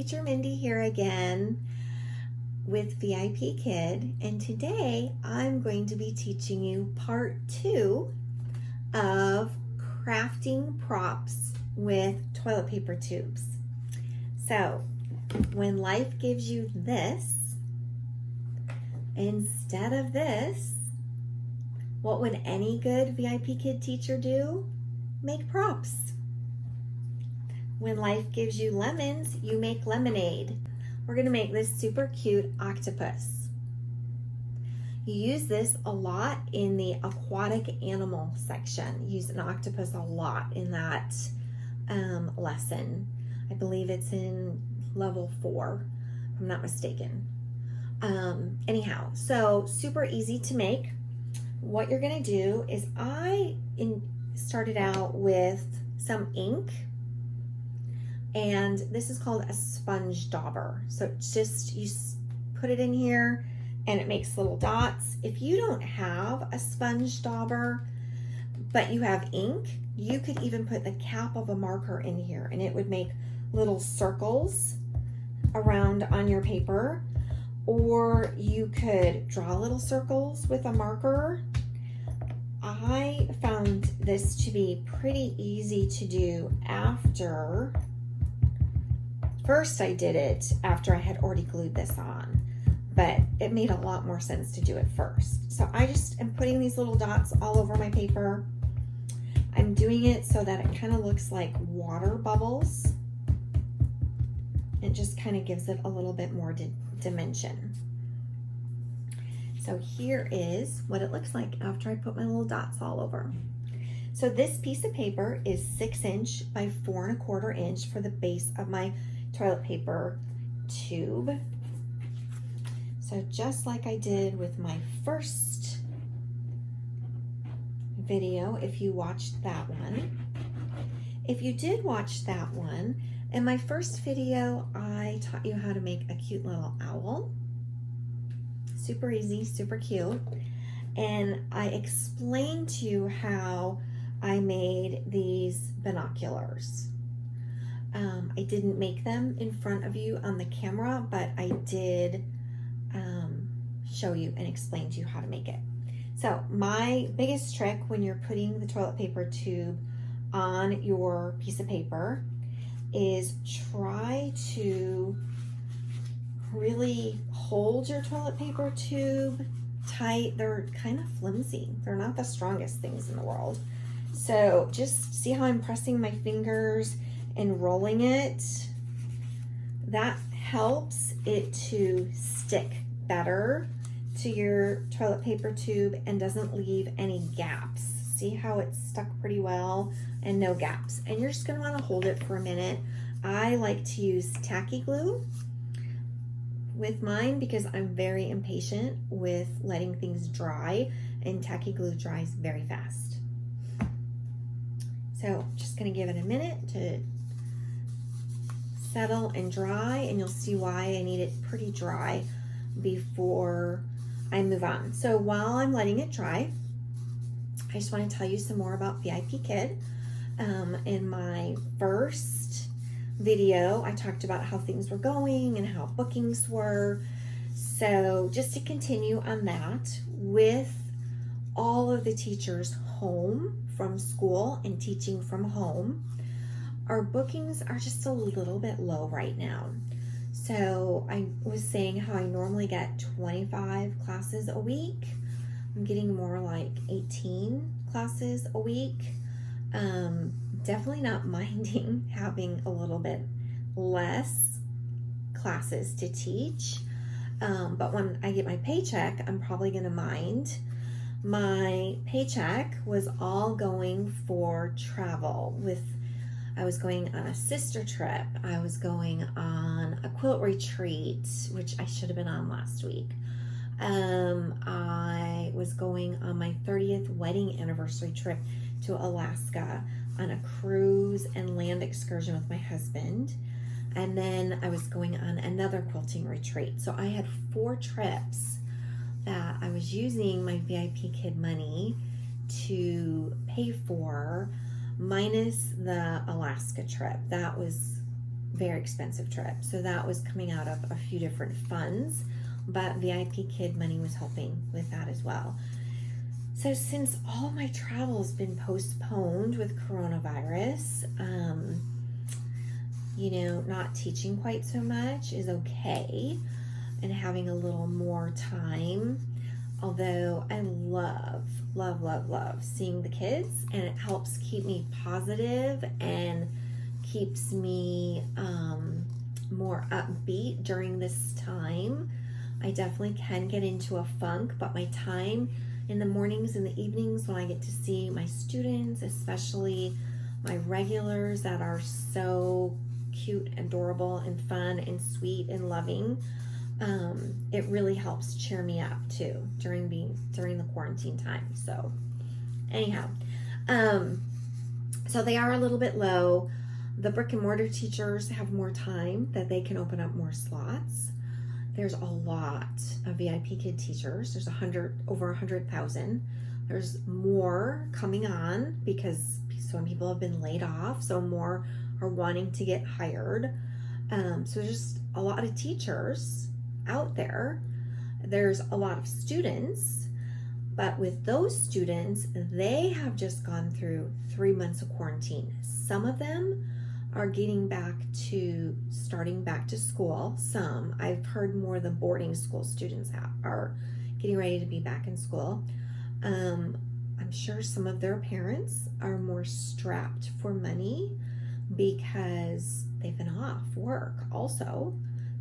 Teacher Mindy here again with VIPKID, and today I'm going to be teaching you part 2 of crafting props with toilet paper tubes. So when life gives you this instead of this, what would any good VIPKID teacher do? Make props. When life gives you lemons, you make lemonade. We're gonna make this super cute octopus. You use this a lot in the aquatic animal section. You use an octopus a lot in that lesson. I believe it's in level 4, if I'm not mistaken. Anyhow, so super easy to make. What you're gonna do is I started out with some ink, and this is called a sponge dauber. So it's just, you put it in here and it makes little dots. If you don't have a sponge dauber, but you have ink, you could even put the cap of a marker in here and it would make little circles around on your paper. Or you could draw little circles with a marker. I found this to be pretty easy to do after. First I did it after I had already glued this on, but it made a lot more sense to do it first. So I just am putting these little dots all over my paper. I'm doing it so that it kind of looks like water bubbles. It just kind of gives it a little bit more dimension. So here is what it looks like after I put my little dots all over. So this piece of paper is 6 inch by 4 1/4 inch for the base of my toilet paper tube. So just like I did with my first video, if you watched that one. If you did watch that one, in my first video, I taught you how to make a cute little owl. Super easy, super cute. And I explained to you how I made these binoculars. I didn't make them in front of you on the camera, but I did show you and explain to you how to make it. So my biggest trick when you're putting the toilet paper tube on your piece of paper is try to really hold your toilet paper tube tight. They're kind of flimsy. They're not the strongest things in the world. So just see how I'm pressing my fingers and rolling it. That helps it to stick better to your toilet paper tube and doesn't leave any gaps. See how it's stuck pretty well and no gaps. And you're just gonna wanna hold it for a minute. I like to use tacky glue with mine because I'm very impatient with letting things dry, and tacky glue dries very fast. So just gonna give it a minute to settle and dry, and you'll see why I need it pretty dry before I move on. So while I'm letting it dry, I just want to tell you some more about VIPKID. In my first video, I talked about how things were going and how bookings were. So just to continue on that, with all of the teachers home from school and teaching from home, our bookings are just a little bit low right now. So I was saying how I normally get 25 classes a week. I'm getting more like 18 classes a week. Definitely not minding having a little bit less classes to teach. But when I get my paycheck, I'm probably gonna mind. My paycheck was all going for travel. I was going on a sister trip. I was going on a quilt retreat, which I should have been on last week. I was going on my 30th wedding anniversary trip to Alaska on a cruise and land excursion with my husband. And then I was going on another quilting retreat. So I had 4 trips that I was using my VIPKID money to pay for, minus the Alaska trip. That was very expensive trip. So that was coming out of a few different funds, but VIPKID money was helping with that as well. So since all my travel has been postponed with coronavirus, you know, not teaching quite so much is okay, and having a little more time. Although I love seeing the kids, and it helps keep me positive and keeps me more upbeat during this time. I definitely can get into a funk, but my time in the mornings and the evenings when I get to see my students, especially my regulars that are so cute, adorable, and fun and sweet and loving, it really helps cheer me up too during the quarantine time. So anyhow, so they are a little bit low. The brick and mortar teachers have more time that they can open up more slots. There's a lot of VIPKID teachers. There's over 100,000. There's more coming on because some people have been laid off, so more are wanting to get hired. So there's just a lot of teachers out there. There's a lot of students, but with those students, they have just gone through 3 months of quarantine. Some of them are starting back to school. Some, I've heard more the boarding school students are getting ready to be back in school. I'm sure some of their parents are more strapped for money because they've been off work also.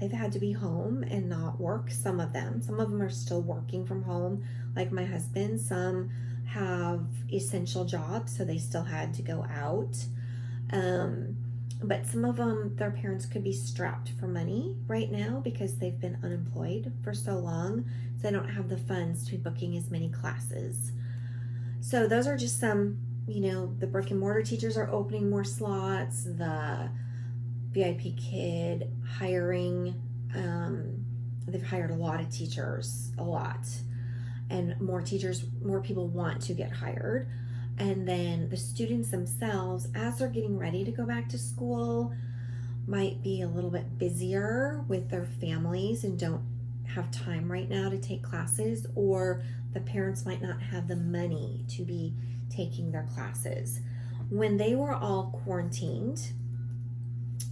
They've had to be home and not work, some of them. Some of them are still working from home, like my husband. Some have essential jobs, so they still had to go out. But some of them, their parents could be strapped for money right now because they've been unemployed for so long, so they don't have the funds to be booking as many classes. So those are just some, you know, the brick and mortar teachers are opening more slots. The VIPKID hiring, they've hired a lot of teachers, and more people want to get hired. And then the students themselves, as they're getting ready to go back to school, might be a little bit busier with their families and don't have time right now to take classes, or the parents might not have the money to be taking their classes. When they were all quarantined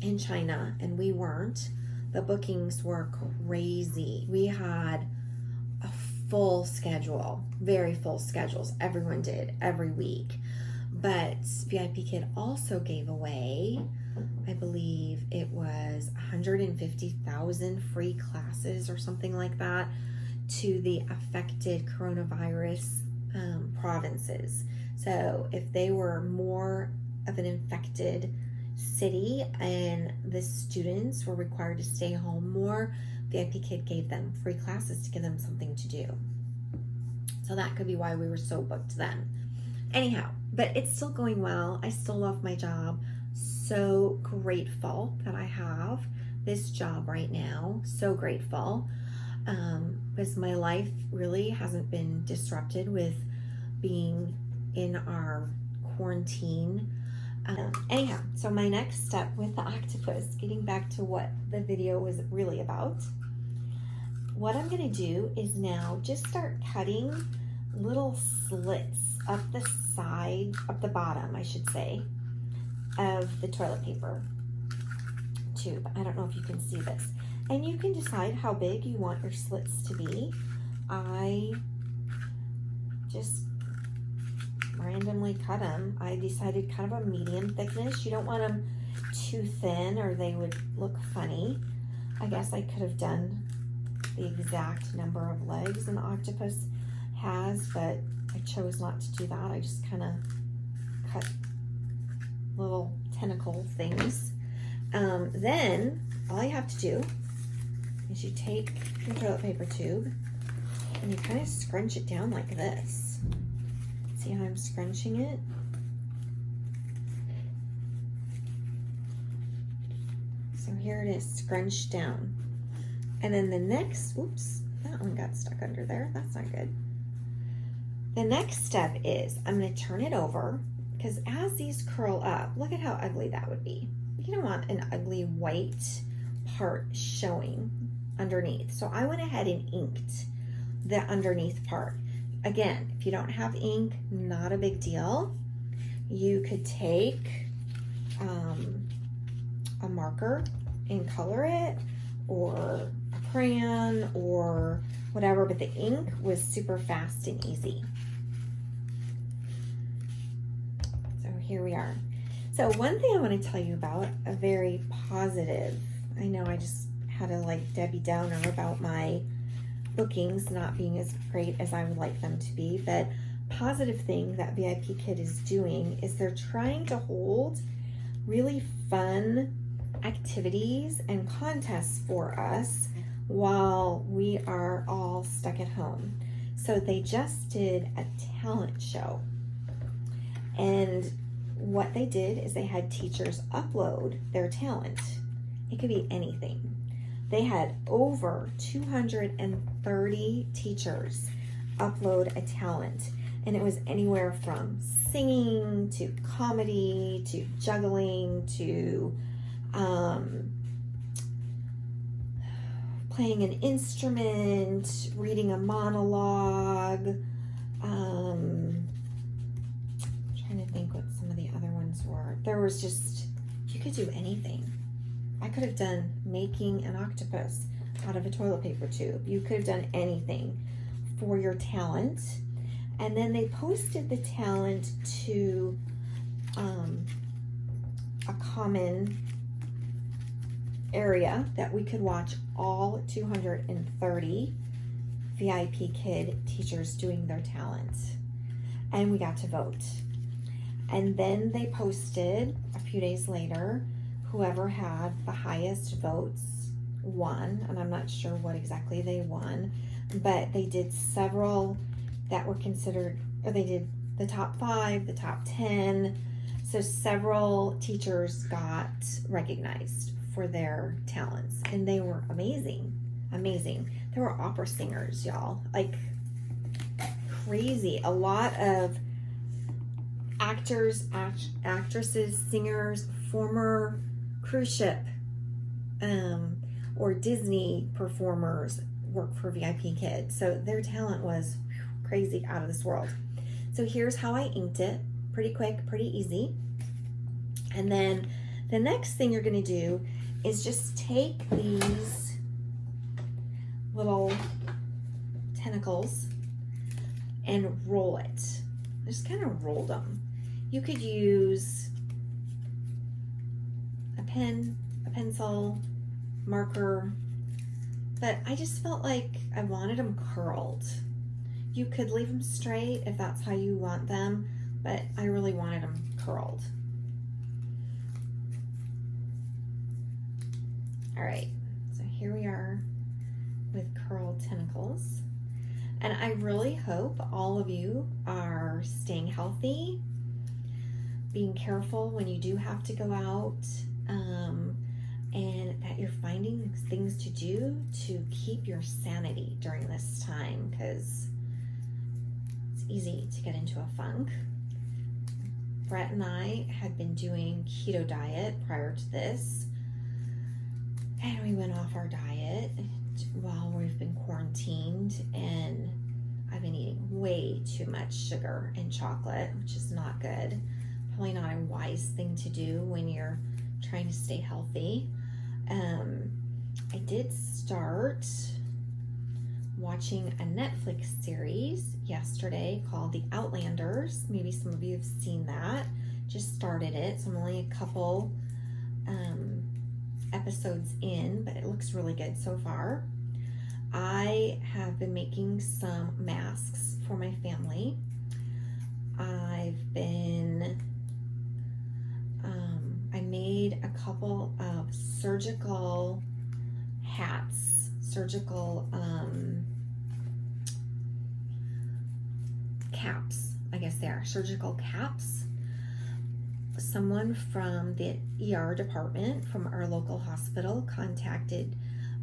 in China and we weren't, the bookings were crazy. We had a full schedule, very full schedules. Everyone did every week. But VIPKID also gave away, I believe it was 150,000 free classes or something like that to the affected coronavirus provinces. So if they were more of an infected city and the students were required to stay home more, VIPKID gave them free classes to give them something to do. So that could be why we were so booked then. Anyhow, but it's still going well. I still love my job. So grateful that I have this job right now. So grateful. Because my life really hasn't been disrupted with being in our quarantine. Anyhow, so my next step with the octopus, getting back to what the video was really about, what I'm going to do is now just start cutting little slits up the bottom, I should say, of the toilet paper tube. I don't know if you can see this. And you can decide how big you want your slits to be. I just randomly cut them. I decided kind of a medium thickness. You don't want them too thin or they would look funny. I guess I could have done the exact number of legs an octopus has, but I chose not to do that. I just kind of cut little tentacle things. Then all you have to do is you take your toilet paper tube and you kind of scrunch it down like this. See how I'm scrunching it? So here it is, scrunched down. And then the next, oops, that one got stuck under there. That's not good. The next step is I'm going to turn it over, because as these curl up, look at how ugly that would be. you don't want an ugly white part showing underneath. So I went ahead and inked the underneath part. Again, if you don't have ink, not a big deal. You could take a marker and color it, or a crayon or whatever, but the ink was super fast and easy. So here we are. So one thing I want to tell you about, a very positive, I know I just had a like Debbie Downer about my bookings not being as great as I would like them to be, but positive thing that VIPKID is doing is they're trying to hold really fun activities and contests for us while we are all stuck at home. So they just did a talent show, and what they did is they had teachers upload their talent. It could be anything. They had over 230 teachers upload a talent, and it was anywhere from singing to comedy to juggling to playing an instrument, reading a monologue. Trying to think what some of the other ones were. There was just, you could do anything. I could have done making an octopus out of a toilet paper tube. You could have done anything for your talent. And then they posted the talent to a common area that we could watch all 230 VIPKID teachers doing their talent. And we got to vote. And then they posted a few days later, whoever had the highest votes won. And I'm not sure what exactly they won, but they did several that were considered, or they did the top 5, the top 10. So several teachers got recognized for their talents, and they were amazing. Amazing. There were opera singers, y'all, like crazy. A lot of actors, actresses, singers, former cruise ship or Disney performers work for VIPKID. So their talent was crazy, out of this world. So here's how I inked it. Pretty quick, pretty easy. And then the next thing you're going to do is just take these little tentacles and roll it. Just kind of roll them. You could use a pen, a pencil, marker, but I just felt like I wanted them curled. You could leave them straight if that's how you want them, but I really wanted them curled. All right, so here we are with curled tentacles. And I really hope all of you are staying healthy, being careful when you do have to go out, and that you're finding things to do to keep your sanity during this time, because it's easy to get into a funk. Brett and I had been doing keto diet prior to this, and we went off our diet while we've been quarantined, and I've been eating way too much sugar and chocolate, which is not good. Probably not a wise thing to do when you're trying to stay healthy. I did start watching a Netflix series yesterday called The Outlanders. Maybe some of you have seen that. Just started it, so I'm only a couple episodes in, but it looks really good so far. I have been making some masks for my family. I made a couple of surgical hats, surgical caps, I guess they are, surgical caps. Someone from the ER department from our local hospital contacted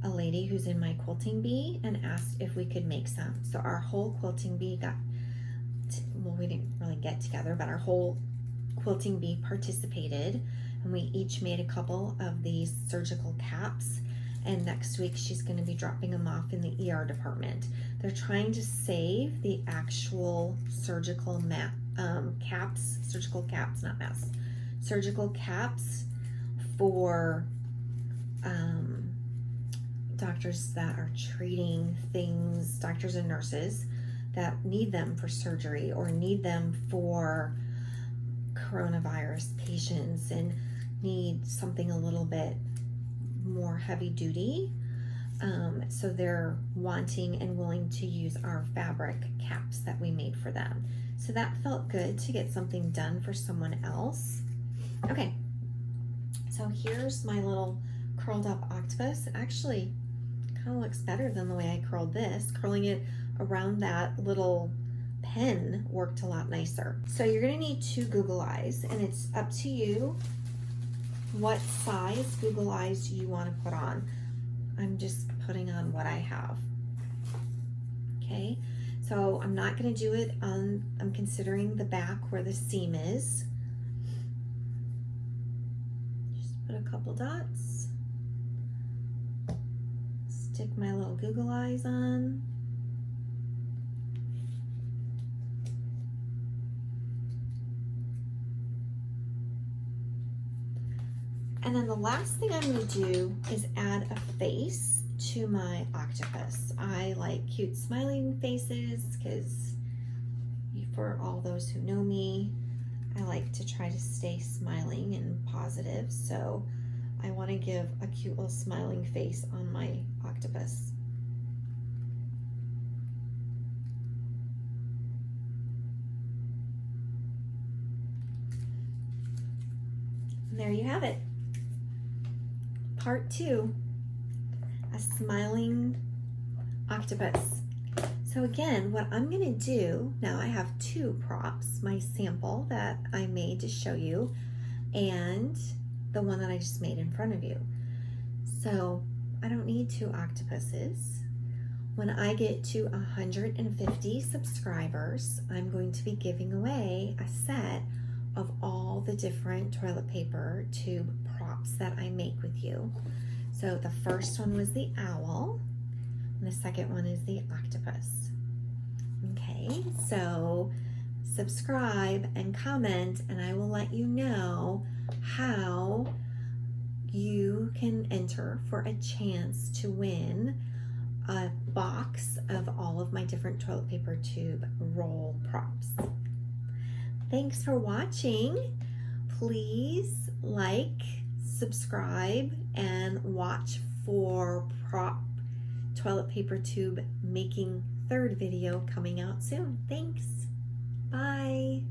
a lady who's in my quilting bee and asked if we could make some. So our whole quilting bee got, well, we didn't really get together, but our whole quilting bee participated, and we each made a couple of these surgical caps, and next week she's going to be dropping them off in the ER department. They're trying to save the actual surgical caps, surgical caps, not masks, surgical caps for doctors that are treating things, doctors and nurses that need them for surgery or need them for coronavirus patients and need something a little bit more heavy duty. So they're wanting and willing to use our fabric caps that we made for them. So that felt good to get something done for someone else. Okay, so here's my little curled up octopus. It actually kind of looks better than the way I curled this. Curling it around that little pen worked a lot nicer. So you're gonna need 2 Google eyes, and it's up to you what size Google eyes you want to put on. I'm just putting on what I have. Okay, so I'm not going to do it on, I'm considering the back where the seam is. Just put a couple dots. Stick my little Google eyes on. And then the last thing I'm going to do is add a face to my octopus. I like cute smiling faces because for all those who know me, I like to try to stay smiling and positive. So I want to give a cute little smiling face on my octopus. And there you have it. Part 2, a smiling octopus. So again, what I'm going to do, now I have 2 props, my sample that I made to show you, and the one that I just made in front of you. So I don't need 2 octopuses. When I get to 150 subscribers, I'm going to be giving away a set of all the different toilet paper tube props that I make with you. So the first one was the owl, and the second one is the octopus. Okay, so subscribe and comment, and I will let you know how you can enter for a chance to win a box of all of my different toilet paper tube roll props. Thanks for watching. Please like, subscribe, and watch for prop toilet paper tube making 3rd video coming out soon. Thanks. Bye.